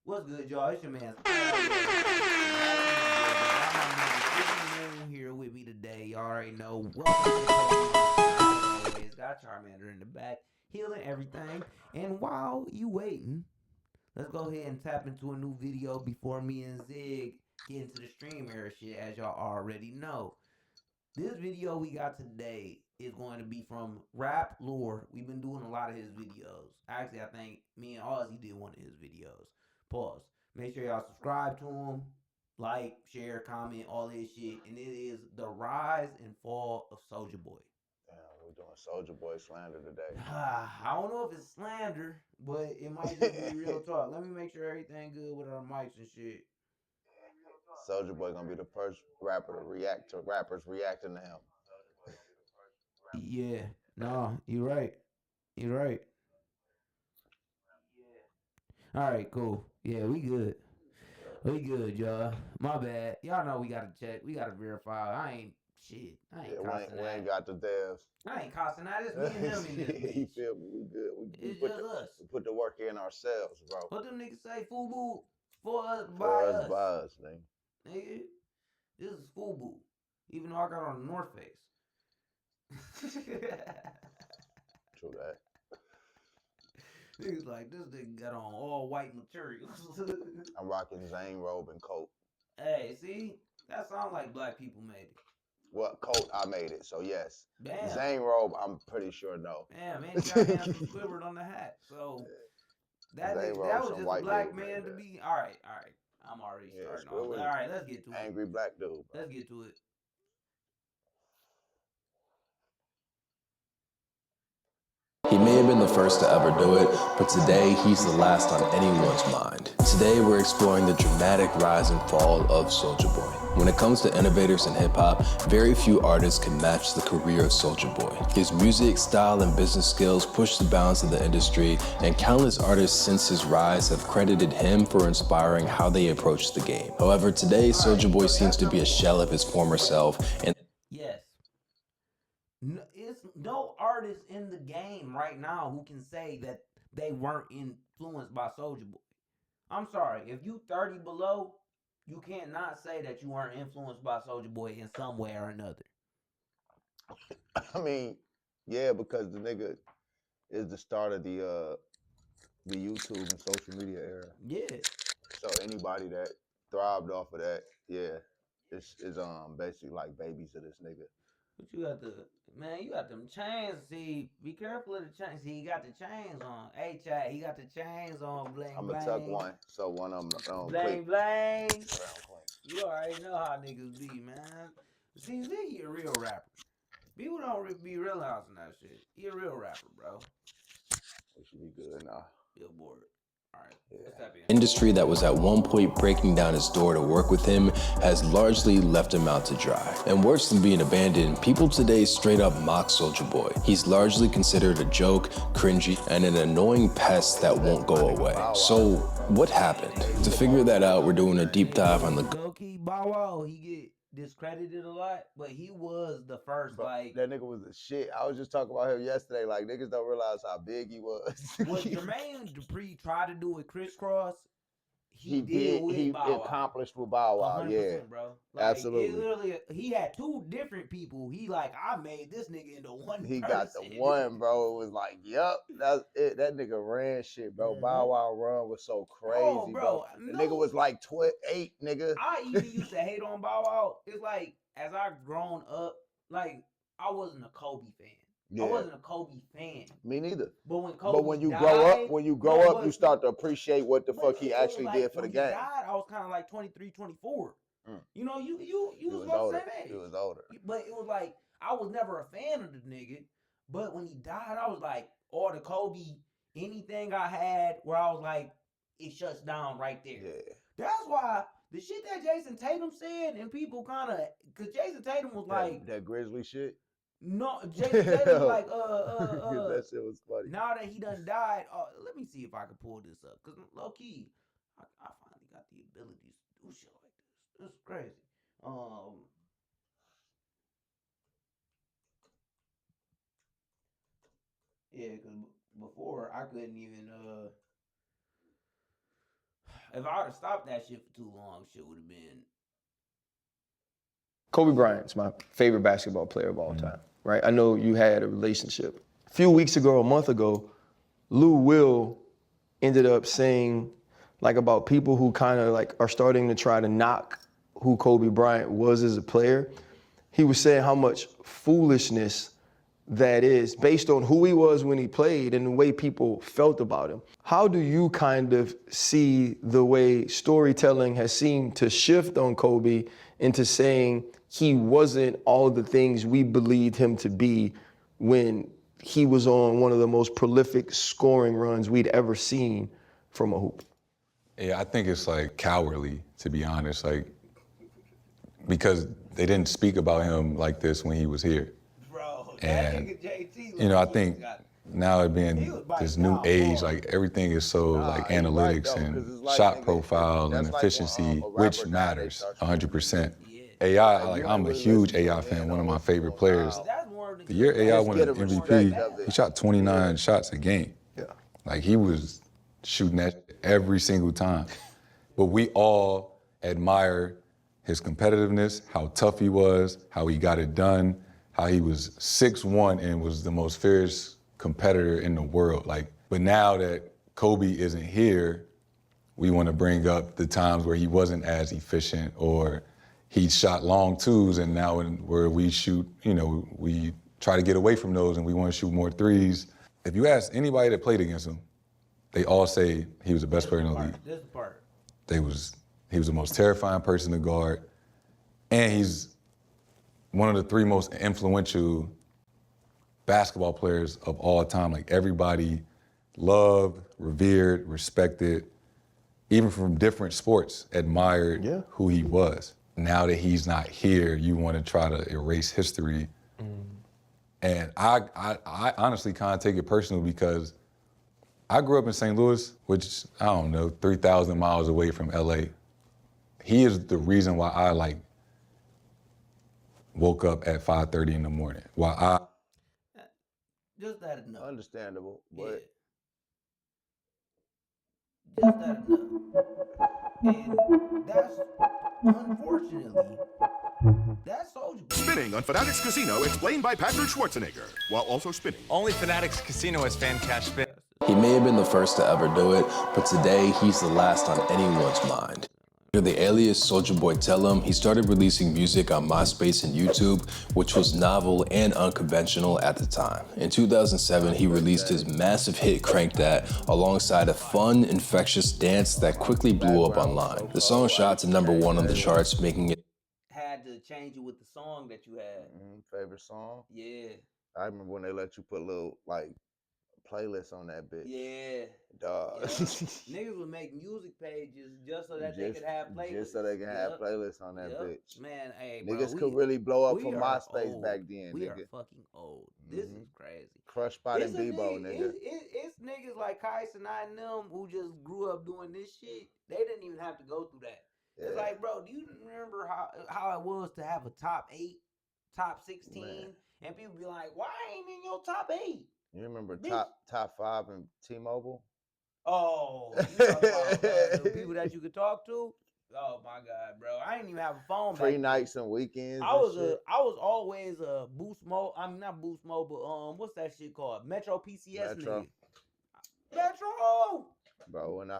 What's good, y'all? It's your man. Back in the building. Got my man Ziggy Moon here with me today. Y'all already know. Welcome to the As always, got Charmander in the back, healing everything. And while you waiting, let's go ahead and tap into a new video before me and Zig get into the stream era shit, as y'all already know. This video we got today is going to be from Rap Lore. We've been doing a lot of his videos. Actually, I think me and Ozzy did one of his videos. Pause. Make sure y'all subscribe to him, like, share, comment, all this shit. And it is the rise and fall of Soulja Boy. Damn, we're doing Soulja Boy slander today. I don't know if it's slander, but it might just be real talk. Let me make sure everything good with our mics and shit. Soulja Boy gonna be the first rapper to react to rappers reacting to him. Yeah, no, you're right. You're right. All right, cool. Yeah, we good. We good, y'all. My bad. Y'all know we gotta check. We gotta verify. I ain't shit. I ain't cussing we that. ain't got the devs. I ain't cussing that. It's me and him in this You bitch. feel me? We good. It's just us. We put the work in ourselves, bro. What them niggas say? Fubu for us, For by us, us. by us, nigga. Nigga, this is Fubu. Even though I got on the North Face. True that. Niggas like, this nigga got on all white materials. I'm rocking Zane robe and coat. Hey, see? That sounds like black people made it. What coat? I made it, so yes. Damn. Zane robe, I'm pretty sure no. Damn, man, you gotta have some squivered on the hat. So that was just a black man to be. All right. I'm already starting off. All right, let's get to it. Angry black dude. Bro. Let's get to it. He may have been the first to ever do it, but today he's the last on anyone's mind. Today we're exploring the dramatic rise and fall of Soulja Boy. When it comes to innovators in hip-hop, very few artists can match the career of Soulja Boy. His music, style, and business skills push the bounds of the industry, and countless artists since his rise have credited him for inspiring how they approach the game. However, today Soulja Boy seems to be a shell of his former self, and yes. It's no artist in the game right now who can say that they weren't influenced by Soulja Boy. I'm sorry, if you 30 below, you can't not say that you weren't influenced by Soulja Boy in some way or another. I mean, yeah, because the nigga is the start of the YouTube and social media era. Yeah. So anybody that thrived off of that, yeah, is basically like babies of this nigga. But you got you got them chains. See, be careful of the chains. See, he got the chains on. Hey, chat, he got the chains on. Bling, I'm bling. gonna tuck one, so one of them don't bling, click. bling. You already know how niggas be, man. See, Ziggy a real rapper. People don't be realizing that shit. He a real rapper, bro. We should be good now. Billboard. All right. Yeah. Industry that was at one point breaking down its door to work with him has largely left him out to dry. And worse than being abandoned, people today straight up mock Soulja Boy. He's largely considered a joke, cringy, and an annoying pest that won't go away. So what happened? To figure that out, we're doing a deep dive on the low-key Bow Wow. He get discredited a lot, but he was the first. Bro, like that nigga was the shit. I was just talking about him yesterday. Like niggas don't realize how big he was. What Jermaine Dupri tried to do with Crisscross, he did. He accomplished with Bow Wow. 100%, yeah, bro. Like, absolutely. Literally, he had two different people. He like, I made this nigga into one. He got the one, bro. It was like, yup, that's it. That nigga ran shit, bro. Bow Wow run was so crazy, bro. The nigga was like 8, nigga. I even used to hate on Bow Wow. It's like, as I've grown up, like, I wasn't a Kobe fan. Yeah. I wasn't a Kobe fan. Me neither. But when Kobe you died, grow up, you start to appreciate what the fuck he actually did for the game. When he died, I was kind of like 23, 24. You know, you was about the same age. He was older. But it was like, I was never a fan of the nigga. But when he died, I was like, oh, the Kobe, anything I had where I was like, it shuts down right there. Yeah. That's why the shit that Jason Tatum said, and people kind of, because Jason Tatum was like that Grizzly shit. No, Jason Tatum was like, that shit was funny. Now that he done died, let me see if I can pull this up, because low key, I finally got the abilities to do shit like this. This is crazy. Yeah, because before I couldn't even if I would have stopped that shit for too long, shit would have been. Kobe Bryant's my favorite basketball player of all time, right? I know you had a relationship. A few weeks ago, a month ago, Lou Will ended up saying like about people who kind of like are starting to try to knock who Kobe Bryant was as a player. He was saying how much foolishness that is based on who he was when he played and the way people felt about him. How do you kind of see the way storytelling has seemed to shift on Kobe into saying he wasn't all the things we believed him to be when he was on one of the most prolific scoring runs we'd ever seen from a hoop? Yeah, I think it's like cowardly, to be honest, like, because they didn't speak about him like this when he was here. Bro, And, that nigga JT, you know, I think now it being this new age, like everything is so like analytics and like, shot nigga, profile and that's like efficiency, when, a which rapper matters died, 100%. Yeah. AI, Like, like you I'm a really huge listen to AI it, fan, man, one of my it's favorite so players. wild. That's more than The year AI Just won get an a respect MVP, of it. he shot 29 shots a game. Yeah. Like he was shooting that every single time. But we all admire his competitiveness, how tough he was, how he got it done, how he was 6'1" and was the most fierce competitor in the world. Like, but now that Kobe isn't here, we want to bring up the times where he wasn't as efficient or he shot long twos and now where we shoot, you know, we try to get away from those and we want to shoot more threes. If you ask anybody that played against him, they all say he was the best player in the league. This part. He was the most terrifying person to guard, and he's one of the 3 most influential basketball players of all time. Like everybody loved, revered, respected, even from different sports, admired who he was. Now that he's not here, you want to try to erase history. And I honestly kind of take it personal because I grew up in St. Louis, which, I don't know, 3,000 miles away from LA. He is the reason why I like woke up at 5:30 in the morning. Why Just that enough. Understandable, Yeah. but Just that enough. And that's, unfortunately, that's Soulja Boy. Spinning on Fanatics Casino, explained by Patrick Schwarzenegger, while also spinning. Only Fanatics Casino has fan cash spin. He may have been the first to ever do it, but today he's the last on anyone's mind. Under the alias Soulja Boy Tell 'Em, he started releasing music on MySpace and YouTube, which was novel and unconventional at the time. In 2007, he released his massive hit Crank That alongside a fun, infectious dance that quickly blew up online. The song shot to #1 on the charts, making it Had to change it with the song that you had. favorite song? Yeah. I remember when they let you put little like playlists on that bitch. Yeah. Dog. Yeah. Niggas would make music pages just so that they could have playlists. Just so they can have playlists on that bitch. Man, hey, bro, Niggas could really blow up from are MySpace old. back then, We nigga. are fucking old. This is crazy. Crush Spot and It's a Debo, nigga. It's niggas like Kais and I and them who just grew up doing this shit. They didn't even have to go through that. It's like, bro, do you remember how it was to have a top 8, top 16, and people be like, why ain't in your top 8? You remember top 5 in T-Mobile? Oh, you talking about the people that you could talk to? Oh my God, bro! I didn't even have a phone. Free nights and weekends. I was always a Boost Mobile. I mean, not Boost Mobile. What's that shit called? Metro PCS Metro. nigga. Metro. Bro, when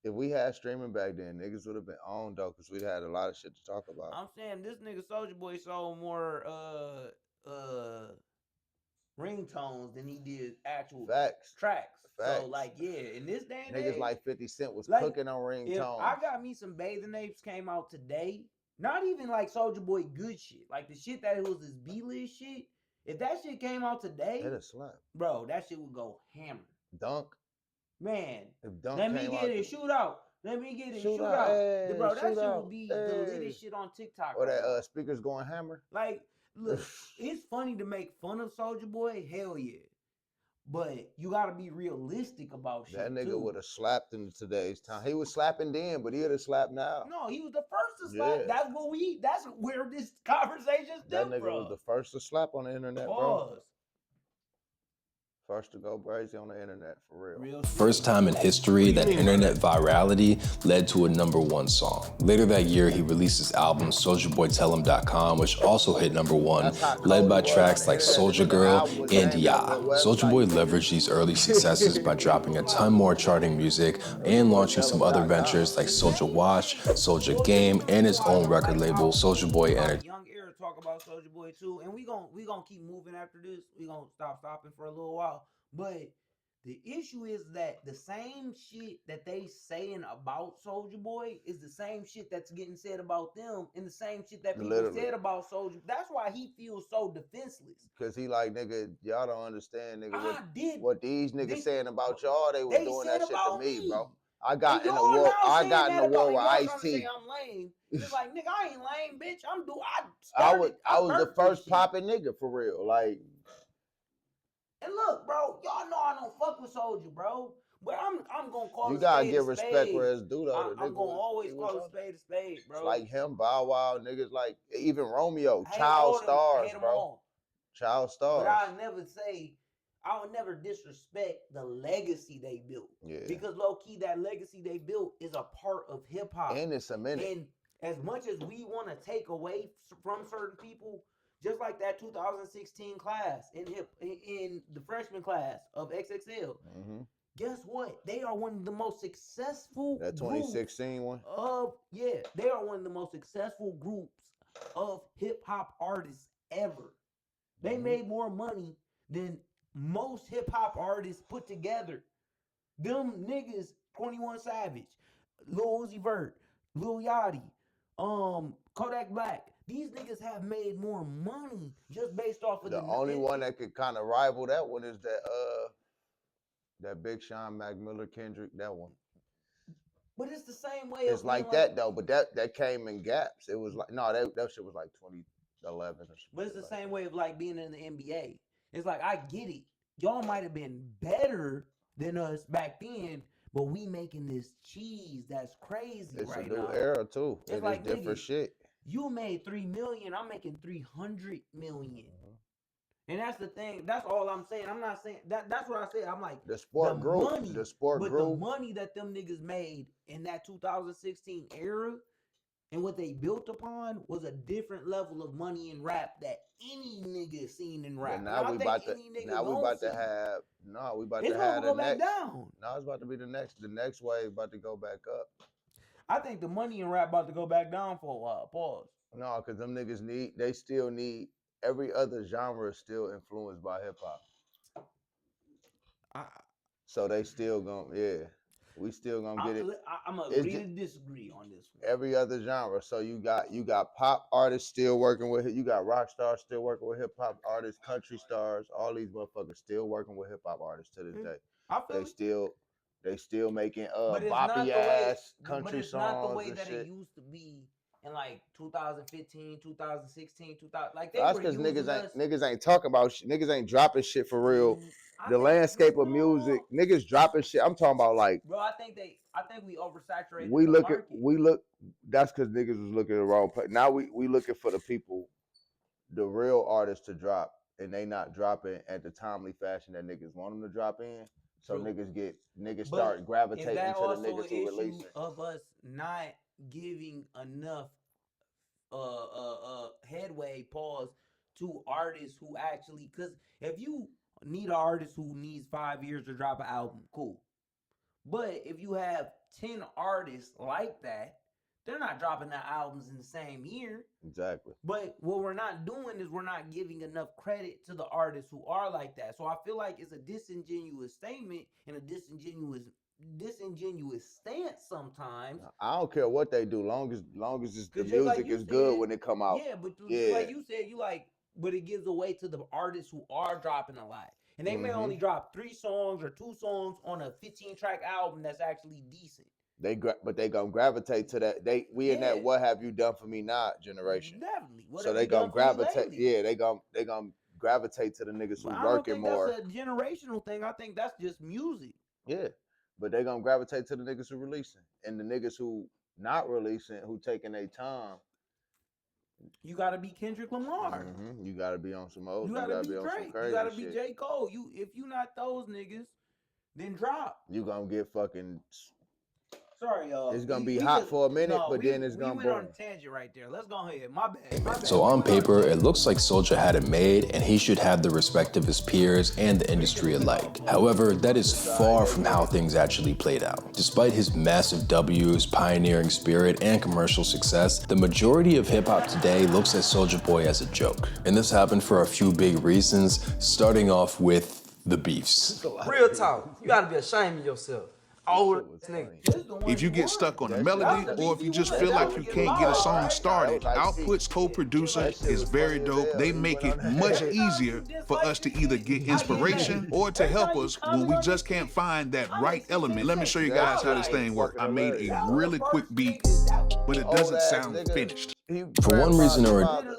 if we had streaming back then, niggas would have been on though, because we'd had a lot of shit to talk about. I'm saying this nigga Soulja Boy sold more ringtones than he did actual tracks. Facts. So like, yeah, in this day and niggas age, like 50 Cent was like, cooking on ringtones. If I Got Me Some Bathing Apes came out today, not even like Soulja Boy good shit, like the shit that was his B-list shit. If that shit came out today, it'd slap. Bro, that shit would go hammer. Dunk. Man, if Dunk let me get it shootout. Let me get it shootout. Hey, bro, that shit would be the latest shit on TikTok. Or that speakers going hammer. Like, look, it's funny to make fun of Soulja Boy. Hell yeah. But you gotta be realistic about shit. That nigga would have slapped in today's time. He was slapping then, but he'd have slapped now. No, he was the first to slap. Yeah. That's where this conversation stemmed from. That nigga was the first to slap on the internet, bro. First to go crazy on the internet, for real. First time in history that internet virality led to a #1 song. Later that year, he released his album SouljaBoyTellHim.com, which also hit #1, led by tracks like Soulja Girl and Yeah. Soulja Boy leveraged these early successes by dropping a ton more charting music and launching some other ventures like Soulja Watch, Soulja Game, and his own record label, Soulja Boy Entertainment. Young Era talk about Soulja Boy too, and we gonna keep moving after this. We gonna stopping for a little while, but the issue is that the same shit that they saying about Soulja Boy is the same shit that's getting said about them, and the same shit that people said about Soulja. That's why he feels so defenseless. Cause he like, nigga, y'all don't understand, nigga. What these niggas saying about y'all? They was doing that shit to me, bro. I got in a war. I got in a war with Ice-T. I'm lame. It's like, nigga, I ain't lame, bitch. I was the first popping nigga for real. Like, and look, bro, y'all know I don't fuck with Soulja, bro. But I'm gonna call you it gotta spade give a respect spade. where it's due, though. I'm gonna always call it spade, bro. It's like him, Bow Wow, niggas like even Romeo, Child Stars, bro. Child Stars. But I would never disrespect the legacy they built. Yeah. Because low key, that legacy they built is a part of hip hop. And it's a minute. And as much as we want to take away from certain people, just like that 2016 class in the freshman class of XXL. Mm-hmm. Guess what? They are one of the most successful. That 2016 one. They are one of the most successful groups of hip hop artists ever. They made more money than most hip hop artists put together. Them niggas, 21 Savage, Lil Uzi Vert, Lil Yachty, Kodak Black. These niggas have made more money just based off of the only one that could kind of rival that one is that Big Sean, Mac Miller, Kendrick, that one. But it's the same way. It's like that though, but that came in gaps. It was like that shit was like 2011 or something. But it's the same way of like being in the NBA. It's like, I get it. Y'all might have been better than us back then, but we making this cheese that's crazy right now. It's a new era too. It's like different shit. You made 3 million. I'm making 300 million. And that's the thing. That's all I'm saying. I'm not saying that. That's what I said. I'm like the sport group. Money, the sport but group. The money that them niggas made in that 2016 era and what they built upon was a different level of money in rap that any nigga seen in rap. And now we about to have the next. Down. No, it's about to be the next wave about to go back up. I think the money in rap about to go back down for a while. Pause. No, because them niggas they still need, every other genre is still influenced by hip hop. So they still gonna, we still gonna get it. I'm gonna agree to disagree on this one. Every other genre. So you got pop artists still working with it. You got rock stars still working with hip hop artists, country stars. All these motherfuckers still working with hip hop artists to this day. They still making boppy ass country songs. But it's not the way that it used to be in like 2015, 2016, 2000. Like that's because niggas ain't talking about shit. Niggas ain't dropping shit for real. The landscape of music, niggas dropping shit. I'm talking about like. Bro, I think we oversaturated. We look. That's because niggas was looking at the wrong place. Now we looking for the people, the real artists to drop, and they not dropping at the timely fashion that niggas want them to drop in. So niggas start gravitating to the niggas who release it. Of us not giving enough headway to artists who actually, because if you need an artist who needs 5 years to drop an album, cool. But if you have 10 artists like that, they're not dropping their albums in the same year. Exactly. But what we're not doing is we're not giving enough credit to the artists who are like that. So I feel like it's a disingenuous statement and a disingenuous stance sometimes. I don't care what they do, long as the music is good when it come out. Yeah, but like you said, but it gives away to the artists who are dropping a lot. And they may only drop 3 songs or 2 songs on a 15-track album that's actually decent. But they gonna gravitate to that. We in that "What have you done for me now" generation. Definitely. So they gonna gravitate. Yeah, they gonna gravitate to the niggas who working more. That's a generational thing. I think that's just music. Yeah, but they gonna gravitate to the niggas who releasing, and the niggas who not releasing, who taking their time. You gotta be Kendrick Lamar. You gotta be on some old. You gotta be be on some Drake. crazy You gotta be shit. J. Cole. If you not those niggas, then drop. You gonna get fucking. Sorry, y'all. It's gonna be hot for a minute, but then it's gonna went on boom. a tangent right there. Let's go ahead. My bad. So on paper, it looks like Soulja had it made and he should have the respect of his peers and the industry alike. However, that is far from how things actually played out. Despite his massive W's, pioneering spirit, and commercial success, the majority of hip-hop today looks at Soulja Boy as a joke. And this happened for a few big reasons, starting off with the beefs. Real talk, you gotta be ashamed of yourself. If you get stuck on a melody, or if you just feel like you can't get a song started, Output's co-producer is very dope. They make it much easier for us to either get inspiration or to help us when we just can't find that right element. Let me show you guys how this thing works. I made a really quick beat, but it doesn't sound finished. For one reason or another,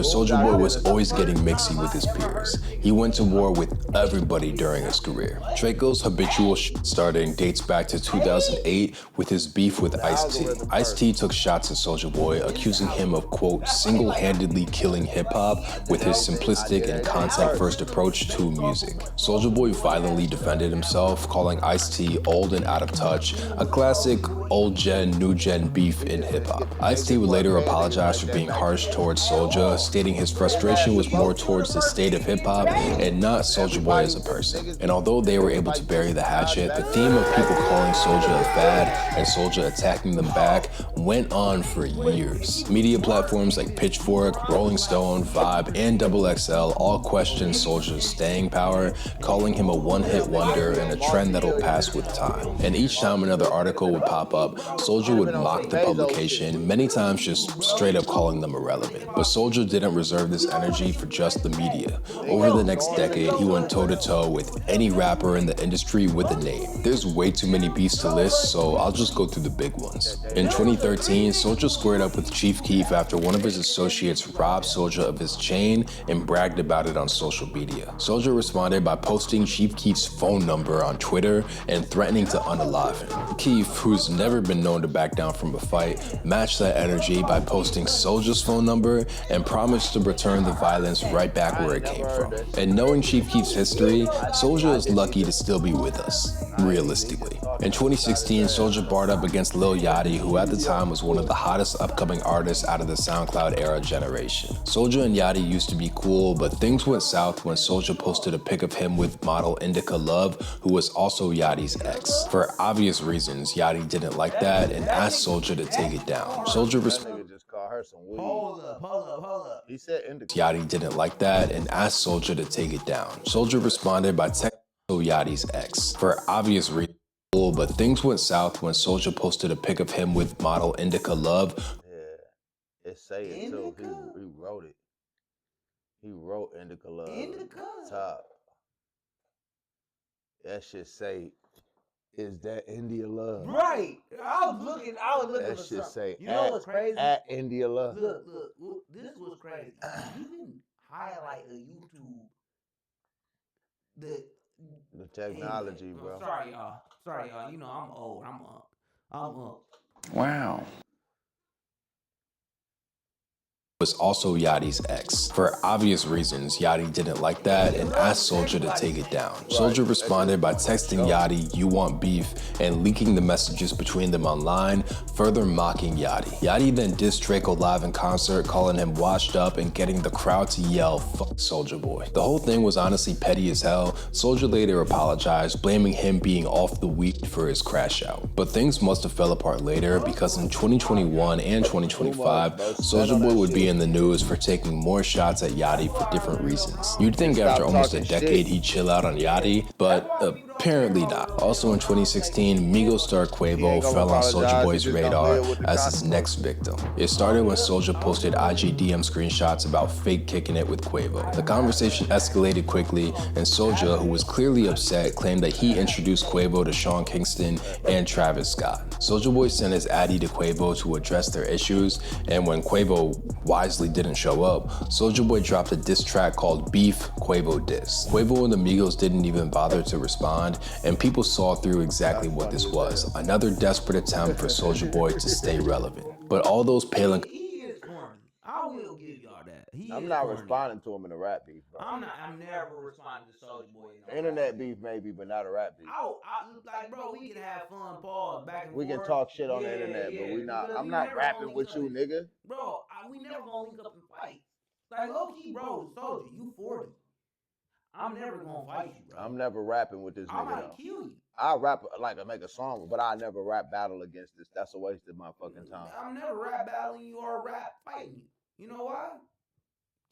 Soulja Boy was always getting mixy with his peers. He went to war with everybody during his career. Draco's habitual starting dates back to 2008 with his beef with Ice-T. Ice-T took shots at Soulja Boy, accusing him of, quote, single-handedly killing hip-hop with his simplistic and content-first approach to music. Soulja Boy violently defended himself, calling Ice-T old and out of touch, a classic old-gen, new-gen beef in hip-hop. Ice-T would later apologize for being harsh towards Soulja, stating his frustration was more towards the state of hip-hop and not Soulja Boy as a person. And although they were able to bury the hatchet, the theme of people calling Soulja a fad and Soulja attacking them back went on for years. Media platforms like Pitchfork, Rolling Stone, Vibe, and XXL all questioned Soulja's staying power, calling him a one-hit wonder and a trend that'll pass with time. And each time another article would pop up, Soulja would mock the publication, many times just straight up calling them irrelevant. But Soulja didn't reserve this energy for just the media. Over the next decade, he went toe-to-toe with any rapper in the industry with a name. There's way too many beefs to list, so I'll just go through the big ones. In 2013, Soulja squared up with Chief Keef after one of his associates robbed Soulja of his chain and bragged about it on social media. Soulja responded by posting Chief Keef's phone number on Twitter and threatening to unalive him. Keef, who's never been known to back down from a fight, matched that energy by posting Soulja's phone number and promised to return the violence right back where it came from. And knowing Chief Keef's history, Soulja is lucky to still be with us, realistically. In 2016, Soulja barred up against Lil Yachty, who at the time was one of the hottest upcoming artists out of the SoundCloud era generation. Soulja and Yachty used to be cool, but things went south when Soulja posted a pic of him with model Indica Love, who was also Yachty's ex. For obvious reasons, Yachty didn't like that and asked Soulja to take it down. Soulja responded. Hold up. He said Indica. Yachty didn't like that and asked Soulja to take it down. Soulja responded by texting Yachty's ex. For obvious reasons, but things went south when Soulja posted a pic of him with model Indica Love. Yeah, it say it too. He wrote it. He wrote Indica Love. Top. That shit say, is that India Love? Right. I was looking that for shit something. say, You know what's crazy? At India Love. Look, this was crazy. You can highlight a YouTube. The technology, bro. Sorry, y'all. You know I'm old. I'm up. Wow. Was also Yachty's ex. For obvious reasons, Yachty didn't like that and asked Soulja to take it down. Soulja responded by texting Yachty, "You want beef," and leaking the messages between them online, further mocking Yachty. Yachty then dissed Draco live in concert, calling him washed up and getting the crowd to yell, "Fuck Soulja Boy." The whole thing was honestly petty as hell. Soulja later apologized, blaming him being off the weed for his crash out. But things must have fell apart later because in 2021 and 2025, Soulja Boy would be in the news for taking more shots at Yachty for different reasons. You'd think after almost a decade he'd chill out on Yachty, but apparently not. Also in 2016, Migos star Quavo fell on Soulja Boy's radar as his next victim. It started when Soulja posted IG DM screenshots about fake kicking it with Quavo. The conversation escalated quickly, and Soulja, who was clearly upset, claimed that he introduced Quavo to Sean Kingston and Travis Scott. Soulja Boy sent his addy to Quavo to address their issues, and when Quavo wisely didn't show up, Soulja Boy dropped a diss track called Beef Quavo Diss. Quavo and the Migos didn't even bother to respond, beyond, and people saw through exactly what this was. Another desperate attempt for Soulja Boy to stay relevant. But all those pale and He is corny. I will give y'all that. I'm not responding to him in a rap beef, bro. I'm never responding to Soulja Boy. Internet beef maybe, but not a rap beef. Like, bro, we can have fun, pause, back and forth. We can talk shit on the internet, but we not. I'm not rapping with you, nigga. Bro, we never gonna link up and fight. Like, low key, bro, Soulja, you 40. I'm never gonna fight you, bro. I'm never rapping with this nigga. I might kill you. I rap like I make a song, but I never rap battle against this. That's a waste of my fucking time. I'm never rap battling you or rap fighting you. You know why?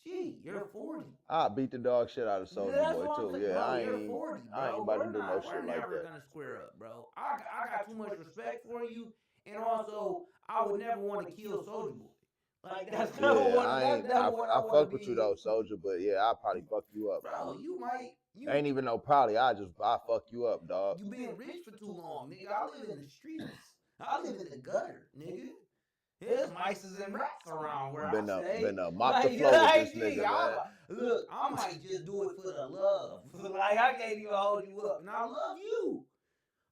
Gee, you're 40. I beat the dog shit out of Soulja Boy too. Yeah, bro, I ain't. You're 40, bro. I ain't about to do no shit like that. We're never gonna square up, bro. I got too much respect for you, and also I would never want to kill Soulja Boy. Like, that's not what I fuck with you though, Soulja, but yeah, I'll probably fuck you up. Bro, you might. Ain't even no probably. I fuck you up, dog. You been rich for too long, nigga. I live in the streets. I live in the gutter, nigga. There's mice and rats around where I stay. Been mop the floor with this nigga, man. Look, I might just do it for the love. Like, I can't even hold you up. And I love you.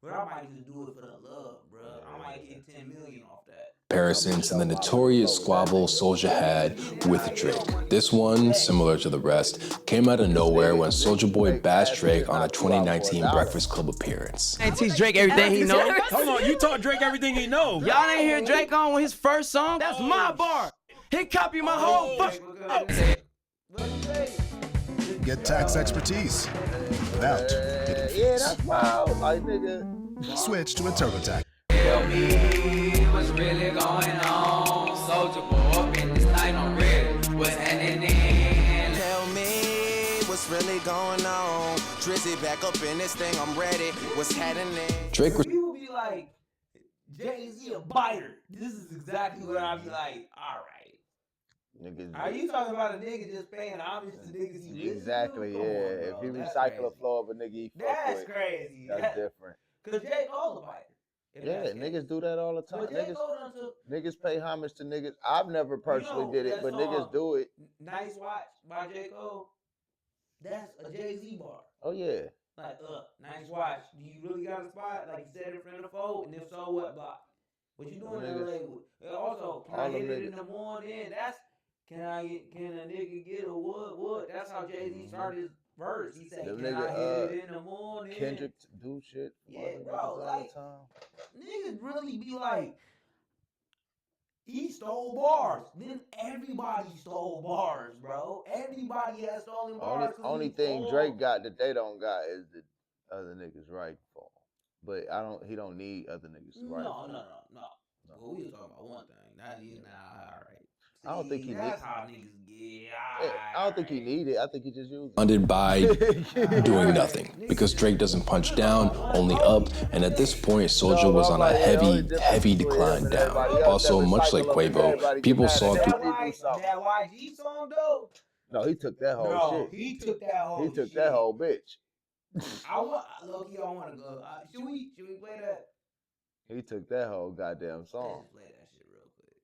But I might just do it for the love, bro. I might get 10 million off that. Comparisons to the notorious squabble Soulja had with Drake. This one, similar to the rest, came out of nowhere when Soulja Boy bashed Drake on a 2019 Breakfast Club appearance. I teach Drake everything he knows. Hold on, you taught Drake everything he knows. Y'all ain't hear Drake on his first song? That's my bar. He copied my whole Get tax expertise without getting fees. Yeah, that's wild. Like, nigga. Switch to a TurboTax. Tell me what's really going on. Soulja Boy up in this night, I'm ready. What's happening? Tell me what's really going on. Drizzy back up in this thing, I'm ready. What's happening? Drake was. People be like, Jay-Z a biter. This is exactly what I'd be like, all right. Niggas, are you talking about a nigga just paying homage to niggas he exactly, yeah. If he recycle a flow of a nigga he fuck that's with, crazy. That's different. Cause J. Cole's a biter. Yeah, niggas do that all the time. Niggas pay homage to niggas. I've never personally did it, but niggas do it. Nice Watch by J. Cole. That's a Jay-Z bar. Oh yeah. Like, nice watch. Do you really got a spot? Like, you said in front of the phone, and if so, what block? What you doing in the label? Also, can I hit it in the morning? That's can a nigga get a wood? That's how Jay-Z started his verse. He said, can I hit it in the morning? Kendrick do shit. Yeah, bro. Like, niggas really be like, he stole bars. Then everybody stole bars, bro. Everybody has stolen bars. Only thing Drake got that they don't got is the other niggas right for him. But he don't need other niggas to write. No. Well, we was talking about one thing. That is all right. See, I don't think he that's how niggas get. I don't think he need it. I think he just used it. Funded by doing nothing, because Drake doesn't punch down, only up, and at this point, Soulja was on a heavy decline down. Also, much like Quavo, people saw through. That YG song though. No, he took that whole shit. He took that whole. He took that whole bitch. I want to go. Should we play that? He took that whole goddamn song. Let's play that shit real quick.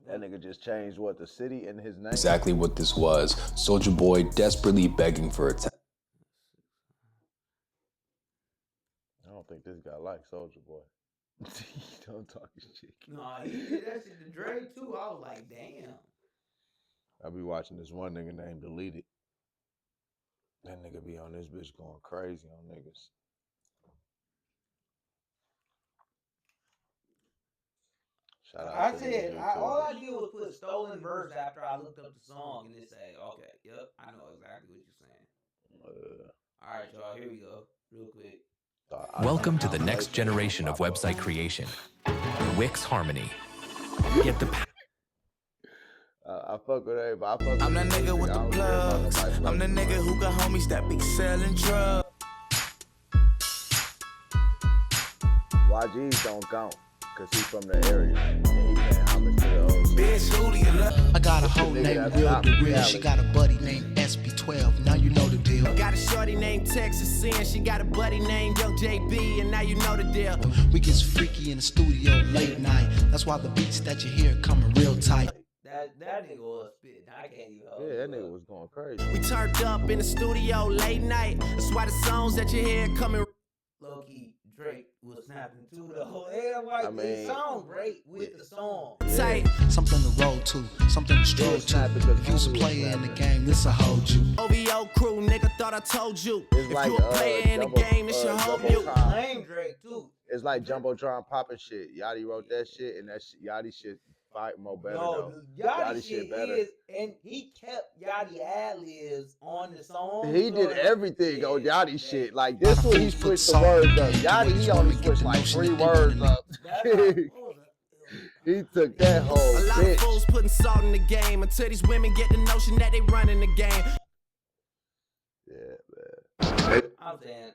That nigga just changed the city and his name. Exactly what this was. Soulja Boy desperately begging for attention. I don't think this guy likes Soulja Boy. Don't talk shit. No, he did that shit to Drake too. I was like, damn. I be watching this one nigga named Deleted. That nigga be on this bitch going crazy on niggas. Shout out I said, all I did was put stolen verse after I looked up the song and it say, okay, yep, I know exactly what you're saying. All right, y'all, here we go, real quick. Welcome to the next generation of website creation. Wix Harmony. Get the I fuck with everybody. I'm the nigga with the plugs. I'm the nigga who got homies that be selling drugs. YGs don't count, cause he's from the area. And he paying homage to the old. I got a hoe named Will DeReal. She got a buddy named SB12. Now you know the deal. Got a shorty named Texas Sin. She got a buddy named Young JB, and now you know the deal. We get freaky in the studio late night. That's why the beats that you hear coming real tight. That nigga was spitting. I can't even hold that nigga was going crazy. We turned up in the studio late night. That's why the songs that you hear coming. Low key, Drake was snapping too though. I'm like, this song great with the song. Tight. Something to roll to, something to stroll to. If you's a player in the game, this'll hold you. OVO crew, nigga, thought I told you. If you a player in the game, this should hold you. Name Drake too. It's like Jumbotron popping shit. Yachty wrote that shit, and that shit, Yachty shit fight more better though. Yachty shit better. And he kept Yachty ad-libs on the song. He did everything on Yachty shit. Like this one, he switched the words up. Yachty, he only switched like 3 words up. He took that whole A lot of fools putting salt in the game until these women get the notion that they running the game. Yeah, man. I'm saying,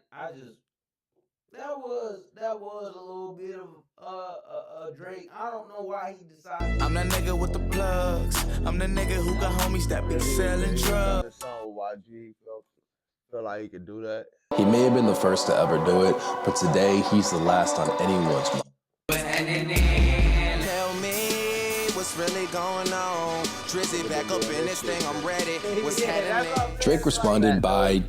that was a little bit of Drake. I don't know why he decided. I'm that nigga with the plugs. I'm the nigga who got homies that be selling drugs. YG felt like he could do that. He may have been the first to ever do it, but today he's the last on anyone's mind. Tell me what's really going on. Drizzy back up in this thing, I'm ready. What's happening? Drake responded by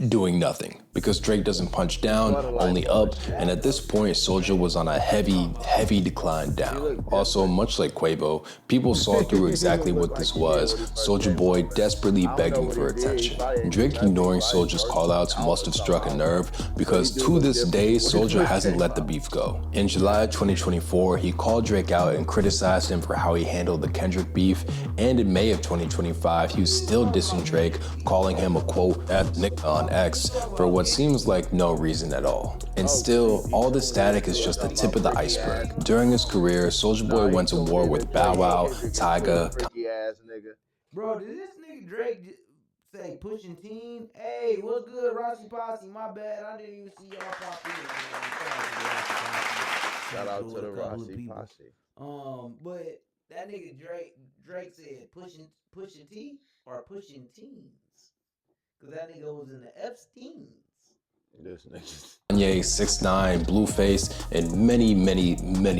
doing nothing, because Drake doesn't punch down, only up, and at this point, Soulja was on a heavy decline down. Also, much like Quavo, people saw through exactly what this was, Soulja Boy desperately begging for attention. Drake ignoring Soulja's callouts must have struck a nerve, because to this day, Soulja hasn't let the beef go. In July 2024, he called Drake out and criticized him for how he handled the Kendrick beef, and in May of 2025, he was still dissing Drake, calling him a quote ethnic on X for what seems like no reason at all. And still, all this static is just the tip of the iceberg. During his career, Soulja Boy went to war with Bow Wow, Tyga. Bro, did this nigga Drake say pushing teen? Hey, what's good, Rossi Posse? My bad, I didn't even see y'all pop in. Shout out to the Rossi Posse. But that nigga Drake said pushing T or pushing teens. Cause that nigga was in the Epsteins. This nigga. Kanye, 6ix9ine, Blueface, and many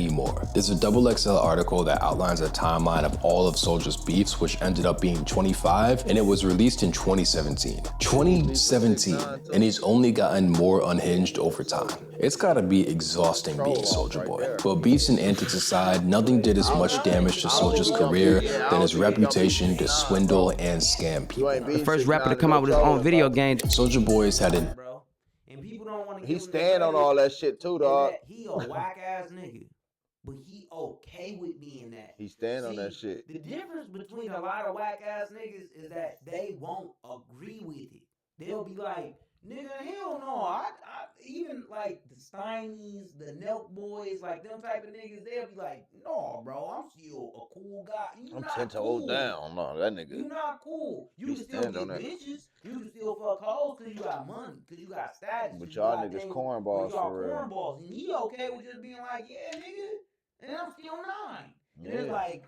more. There's a XXL article that outlines a timeline of all of Soulja's beefs, which ended up being 25, and it was released in 2017. 2017, and he's only gotten more unhinged over time. It's gotta be exhausting being Soulja Boy. But beefs and antics aside, nothing did as much damage to Soulja's career than his reputation to swindle and scam people. The first rapper to come out with his own video game. Soulja Boy's had an And people don't want to. He stand on all that shit too, dog. He a whack ass nigga, but he okay with being that. He stand on that shit. The difference between a lot of whack ass niggas is that they won't agree with it. They'll be like, nigga, hell no. I even like the Steinies, the Nelk Boys, like them type of niggas, they'll be like, no, bro, I'm still a cool guy. I'm 10 toes down. No, that nigga. You not cool. You can still get bitches. You can still fuck hoes because you got money, because you got status. But y'all niggas cornballs for real. Cornballs. And he okay with just being like, yeah, nigga, and I'm still 9. And it's like,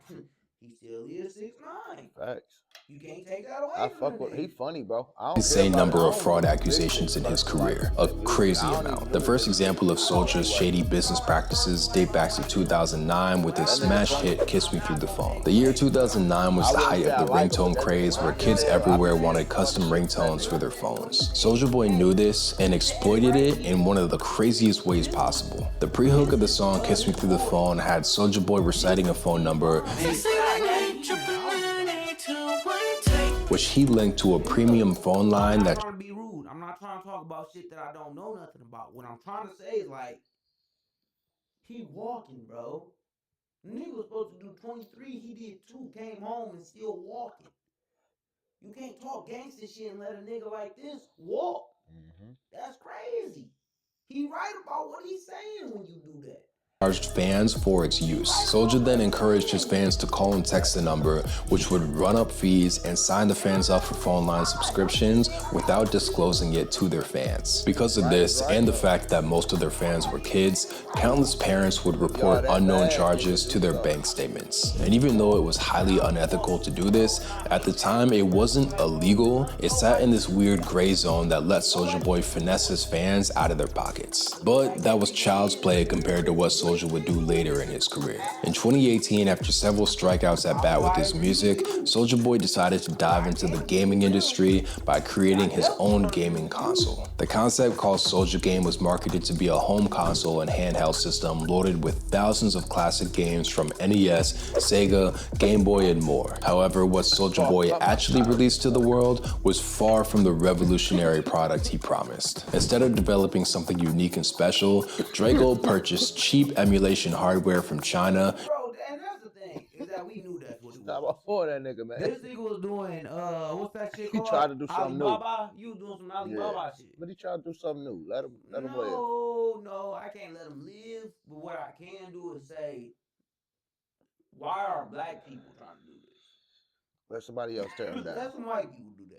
he still is 6'9". Facts. You can't take that away I from fuck with. He funny, bro. insane number of fraud accusations in his career, a crazy amount. The first example of Soulja's shady business practices date back to 2009 with his smash hit Kiss Me Through the Phone. The year 2009 was the height of the ringtone craze, where kids everywhere wanted custom ringtones for their phones. Soulja Boy knew this and exploited it in one of the craziest ways possible. The pre-hook of the song Kiss Me Through the Phone had Soulja Boy reciting a phone number, which he linked to a premium phone line that. I'm trying to be rude. I'm not trying to talk about shit that I don't know nothing about. What I'm trying to say is like, he walking, bro. Nigga was supposed to do 23. He did 2. Came home and still walking. You can't talk gangster shit and let a nigga like this walk. That's crazy. He right about what he's saying when you do that. Charged fans for its use. Soulja then encouraged his fans to call and text the number, which would run up fees and sign the fans up for phone line subscriptions without disclosing it to their fans. Because of this, and the fact that most of their fans were kids, countless parents would report unknown charges to their bank statements. And even though it was highly unethical to do this, at the time it wasn't illegal. It sat in this weird gray zone that let Soulja Boy finesse his fans out of their pockets. But that was child's play compared to what Soulja Soulja would do later in his career. In 2018, after several strikeouts at bat with his music, Soulja Boy decided to dive into the gaming industry by creating his own gaming console. The concept called Soulja Game was marketed to be a home console and handheld system loaded with thousands of classic games from NES, Sega, Game Boy, and more. However, what Soulja Boy actually released to the world was far from the revolutionary product he promised. Instead of developing something unique and special, Draco purchased cheap emulation hardware from China. Bro, and that's the thing, is that we knew that's what it was. Stop before that nigga, man. This nigga was doing, what's that shit called? He tried to do something Alibaba? You was doing some Alibaba shit. But he tried to do something new. Let him live. No, I can't let him live. But what I can do is say, why are black people trying to do this? Let somebody else tear him down. Let some white people do that.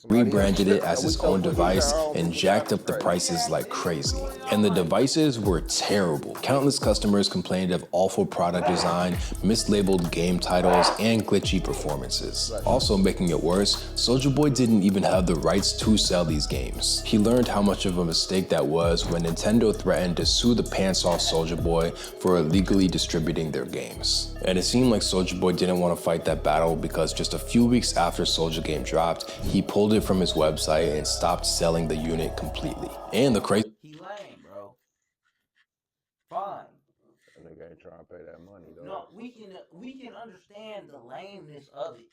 Rebranded it as his own device and jacked up the prices like crazy. And the devices were terrible. Countless customers complained of awful product design, mislabeled game titles, and glitchy performances. Also making it worse, Soulja Boy didn't even have the rights to sell these games. He learned how much of a mistake that was when Nintendo threatened to sue the pants off Soulja Boy for illegally distributing their games. And it seemed like Soulja Boy didn't want to fight that battle because just a few weeks after Soulja Game dropped, he pulled it from his website and stopped selling the unit completely. And the crazy— He lame, bro. Fine. That nigga ain't trying to pay that money, though. No, we can understand the lameness of it.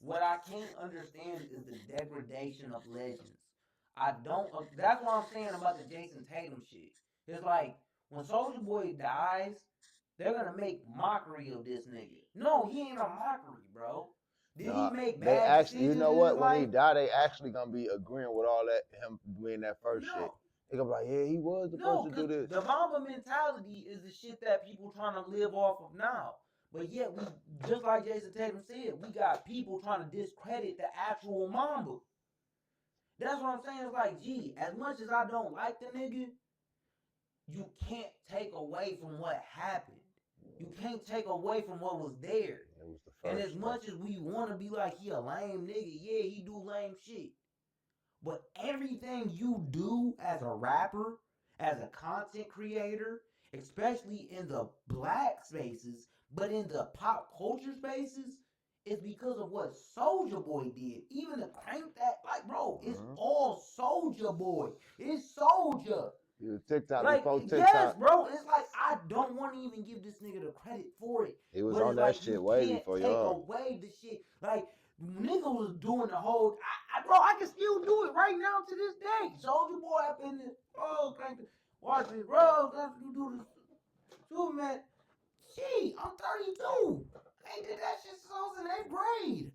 What I can't understand is the degradation of legends. That's what I'm saying about the Jason Tatum shit. It's like, when Soulja Boy dies, they're gonna make mockery of this nigga. No, he ain't a mockery, bro. Did he make bad decisions? You know what? When he die, they actually gonna be agreeing with all that, him doing that first shit. They gonna be like, yeah, he was supposed to do this. The Mamba mentality is the shit that people trying to live off of now. But yet, we, just like Jason Tatum said, we got people trying to discredit the actual Mamba. That's what I'm saying. It's like, gee, as much as I don't like the nigga, you can't take away from what happened. You can't take away from what was there. It was the first, and as much as we want to be like, he a lame nigga, yeah, he do lame shit. But everything you do as a rapper, as a content creator, especially in the black spaces, but in the pop culture spaces, is because of what Soulja Boy did. Even to crank that, like, bro, it's all Soulja Boy. It's Soulja. TikTok like, before TikTok. Yes, bro. It's like, I don't want to even give this nigga the credit for it. He was on that shit way before y'all. Take away the shit. Like, nigga was doing the whole, bro, I can still do it right now to this day. Soulja Boy up in this, watch me, bro, you do this. Superman, gee, I'm 32. I did that shit since I was in 8th grade.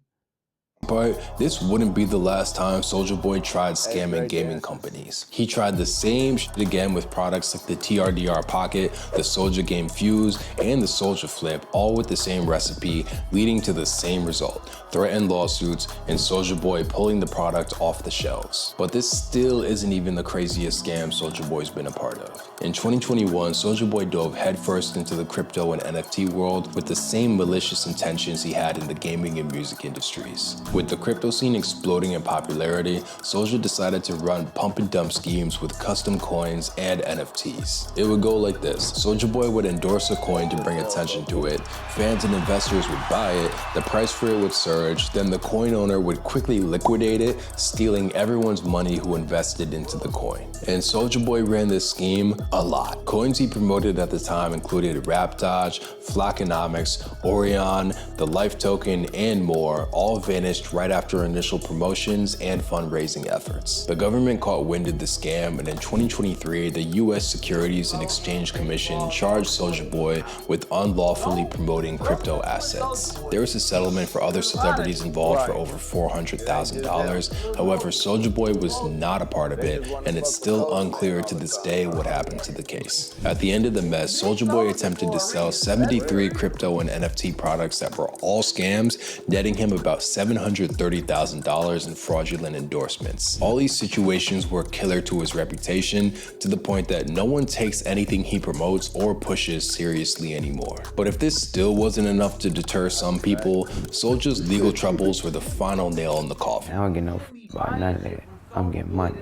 But this wouldn't be the last time Soulja Boy tried scamming gaming companies. He tried the same shit again with products like the TRDR Pocket, the Soulja Game Fuse, and the Soulja Flip, all with the same recipe, leading to the same result: threatened lawsuits and Soulja Boy pulling the product off the shelves. But this still isn't even the craziest scam Soulja Boy's been a part of. In 2021, Soulja Boy dove headfirst into the crypto and NFT world with the same malicious intentions he had in the gaming and music industries. With the crypto scene exploding in popularity, Soulja decided to run pump and dump schemes with custom coins and NFTs. It would go like this: Soulja Boy would endorse a coin to bring attention to it, fans and investors would buy it, the price for it would surge, then the coin owner would quickly liquidate it, stealing everyone's money who invested into the coin. And Soulja Boy ran this scheme a lot. Coins he promoted at the time included Rap Dodge, Flockonomics, Orion, the Life Token, and more, all vanished right after initial promotions and fundraising efforts. The government caught wind of the scam, and in 2023, the US Securities and Exchange Commission charged Soulja Boy with unlawfully promoting crypto assets. There was a settlement for other celebrities involved for over $400,000. However, Soulja Boy was not a part of it, and it's still unclear to this day what happened to the case. At the end of the mess, Soulja Boy attempted to sell 73 crypto and NFT products that were all scams, netting him about $730,000 in fraudulent endorsements. All these situations were killer to his reputation, to the point that no one takes anything he promotes or pushes seriously anymore. But if this still wasn't enough to deter some people, Soulja's legal troubles were the final nail in the coffin. I don't get no about none of that. I'm getting money.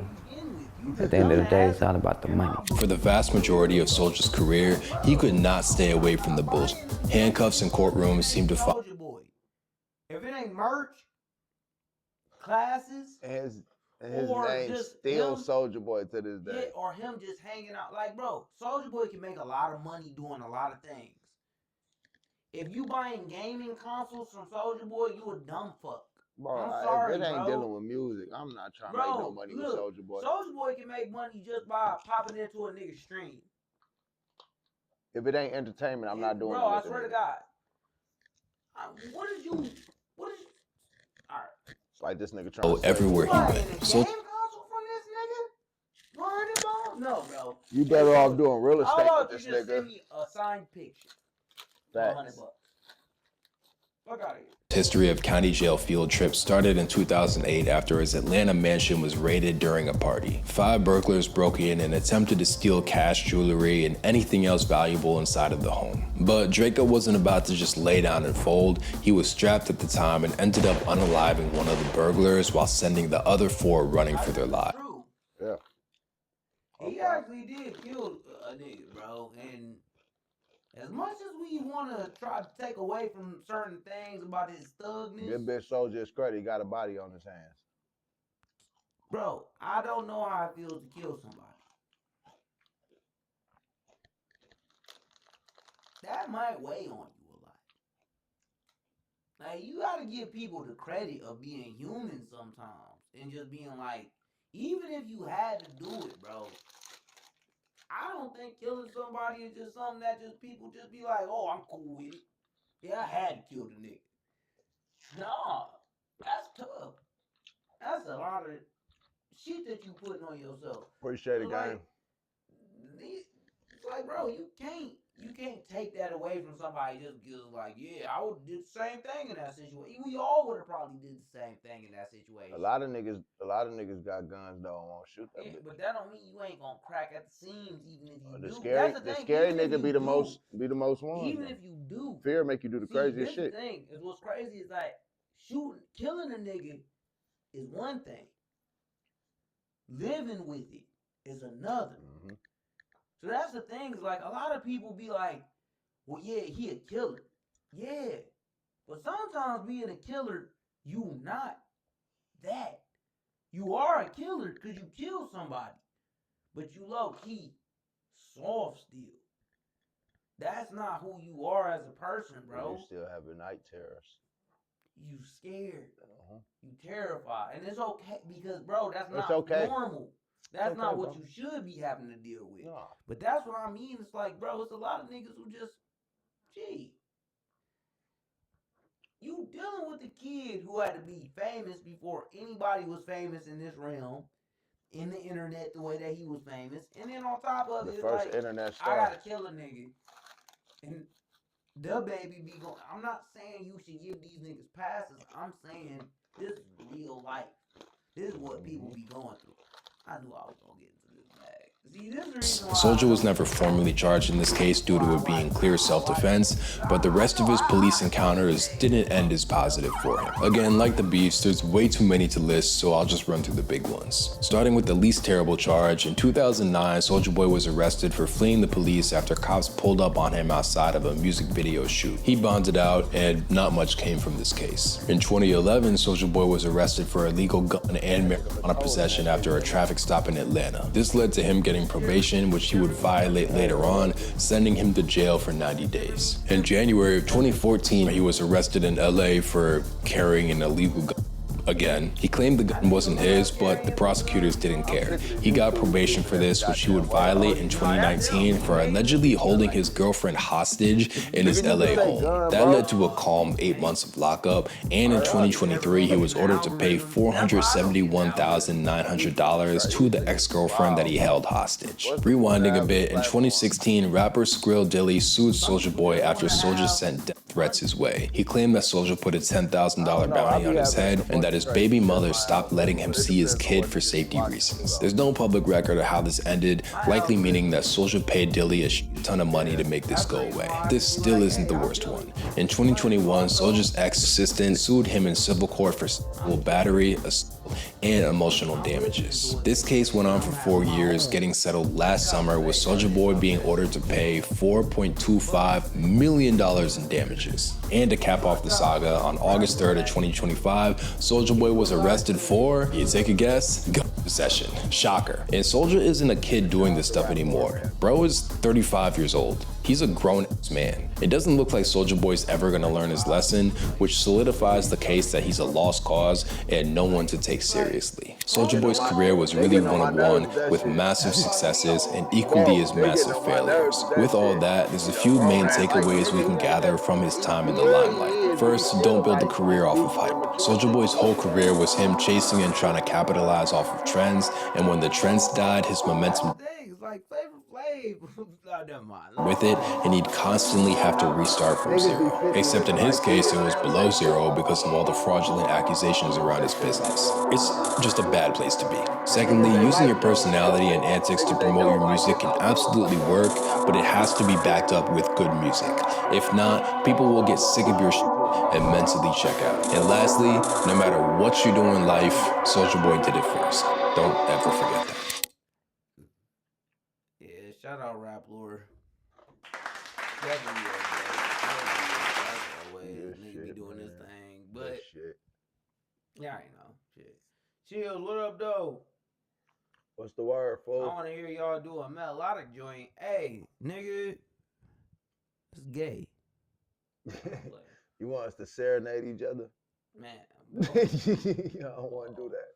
At the end of the day, it's all about the money. For the vast majority of Soulja's career, he could not stay away from the bullshit. Handcuffs in courtrooms seemed to follow. Soulja Boy. If it ain't merch, classes, his or name's just still him, Soulja Boy to this day. yeah, or him just hanging out. Like, bro, Soulja Boy can make a lot of money doing a lot of things. If you buying gaming consoles from Soulja Boy, you a dumb fuck. Bro, I'm sorry, if it ain't bro. dealing with music, I'm not trying to make no money with Soulja Boy. Soulja Boy can make money just by popping into a nigga's stream. If it ain't entertainment, I'm not doing it. Bro, I swear to God. What is you? All right. It's like this nigga trying to Everywhere he went. Game console from this nigga? 100 balls? No, bro. You better off doing real estate with this you just nigga. send me a signed picture. Facts. $100. Fuck out of here. History of county jail field trips started in 2008 after his Atlanta mansion was raided during a party. 5 burglars broke in and attempted to steal cash, jewelry, and anything else valuable inside of the home. But Draco wasn't about to just lay down and fold. He was strapped at the time and ended up unaliving one of the burglars while sending the other 4 running for their lives. Yeah. He actually did kill a nigga, bro, and as much as we want to try to take away from certain things about his thugness, This bitch Soulja is credit. He got a body on his hands. bro, I don't know how it feels to kill somebody. That might weigh on you a lot. Like, you got to give people the credit of being human sometimes and just being like, even if you had to do it, bro, I don't think killing somebody is just something that just people just be like, oh, I'm cool with it. Yeah, I had to kill the nigga. Nah, that's tough. That's a lot of shit that you putting on yourself. Appreciate it, Like, gang. it's like, bro, you can't take that away from somebody just because, like, yeah, I would did the same thing in that situation. We all would have probably did the same thing in that situation. A lot of niggas got guns though and won't shoot that bitch. But that don't mean you ain't gonna crack at the seams even if you The do. scary, That's the thing, scary even if nigga you be the do, most one. Even though. if you do, Fear make you do the craziest this shit. The thing is, what's crazy is like killing a nigga is one thing. Living with it is another. Mm-hmm. So that's the thing. Is like a lot of people be like, well, yeah, he a killer. Yeah. But sometimes being a killer, you not that. You are a killer because you killed somebody. But you low-key soft still. That's not who you are as a person, bro. You still have a night terrors. You scared. You terrified. And it's okay because, bro, that's not okay. normal. That's okay, not what bro. you should be having to deal with. No. But that's what I mean. It's like, bro, it's a lot of niggas who just, gee. You dealing with a kid who had to be famous before anybody was famous in this realm, in the internet the way that he was famous. And then on top of The it, first like, internet I star. gotta kill a nigga. And the baby be going. I'm not saying you should give these niggas passes. I'm saying this is real life. This is what people be going through. I knew I was gonna get into this bag. See, this is the reason why Soulja was never formally charged in this case due to it being clear self-defense, but the rest of his police encounters didn't end as positive for him. Again, like the beefs, there's way too many to list, so I'll just run through the big ones. Starting with the least terrible charge, in 2009, Soulja Boy was arrested for fleeing the police after cops pulled up on him outside of a music video shoot. He bonded out, and not much came from this case. In 2011, Soulja Boy was arrested for illegal gun and marijuana possession after a traffic stop in Atlanta. This led to him getting probation, which he would violate later on, sending him to jail for 90 days. In January of 2014, he was arrested in LA for carrying an illegal gun. Again, he claimed the gun wasn't his, but the prosecutors didn't care. He got probation for this, which he would violate in 2019 for allegedly holding his girlfriend hostage in his LA home. That led to a calm 8 months of lockup, and in 2023, he was ordered to pay $471,900 to the ex-girlfriend that he held hostage. Rewinding a bit, in 2016, rapper Skrill Dilly sued Soulja Boy after Soulja sent death threats his way. He claimed that Soulja put a $10,000 bounty on his head, and that his baby mother stopped letting him see his kid for safety reasons. There's no public record of how this ended, likely meaning that Soulja paid Dilly a ton of money to make this go away. This still isn't the worst one. In 2021, Soulja's ex-assistant sued him in civil court for sexual battery, and emotional damages. This case went on for 4 years, getting settled last summer with Soulja Boy being ordered to pay $4.25 million in damages. And to cap off the saga, on August 3rd of 2025, Soulja Boy was arrested for, you take a guess, gun possession. Shocker. And Soulja isn't a kid doing this stuff anymore. Bro is 35 years old. He's a grown-ass man. It doesn't look like Soulja Boy's ever gonna learn his lesson, which solidifies the case that he's a lost cause and no one to take seriously. Soulja Boy's career was really one-of-one, with massive successes and equally as massive failures. With all that, there's a few main takeaways we can gather from his time in the limelight. First, don't build a career off of hype. Soulja Boy's whole career was him chasing and trying to capitalize off of trends, and when the trends died, his momentum with it, and he'd constantly have to restart from zero. Except in his case, it was below zero because of all the fraudulent accusations around his business. It's just a bad place to be. Secondly, using your personality and antics to promote your music can absolutely work, but it has to be backed up with good music. If not, people will get sick of your shit and mentally check out. And lastly, no matter what you do in life, Soulja Boy did it first. Don't ever forget that. Yeah, shout out Rap Lore. Definitely, nigga be doing this thing, but yeah, I know. Shit. Chills, what up, though? What's the word, fool? I want to hear y'all do a melodic joint. Hey, nigga, it's gay. You want us to serenade each other? Man, I don't want to do that.